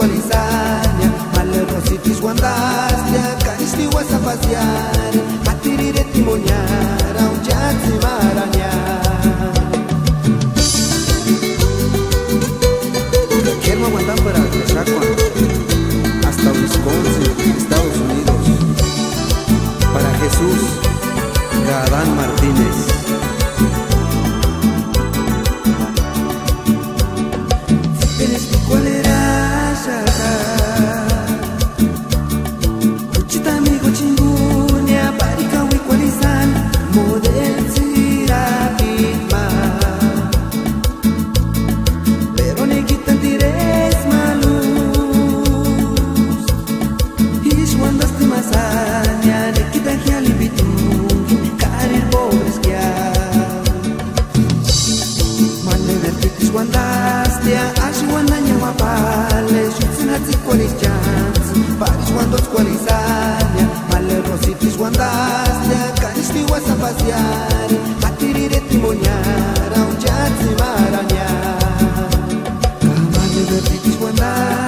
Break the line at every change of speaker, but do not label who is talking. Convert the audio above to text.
qualisania Male rositis guandastia Caristi guasa paziare Attirire timoniara Un jazzi marania Quiero aguantar para Texacua hasta Wisconsin, Estados Unidos. Para Jesús Gadán Martínez. Eres mi cualera Cuchita amigo chingunia Parika wikualizan Model sirapitma Pero ne quitan tires malus Ish cuando esté masanya Ne quitan hialibitungi Karir pobres Mane vertitis guandastia Ashi guandanya wapale Shutsinatzi qualis chance Paris guandos qualisania Male rositis guandastia Caristi guasa paziare Attirire timoniara Un jazzi marania Mane vertitis guandastia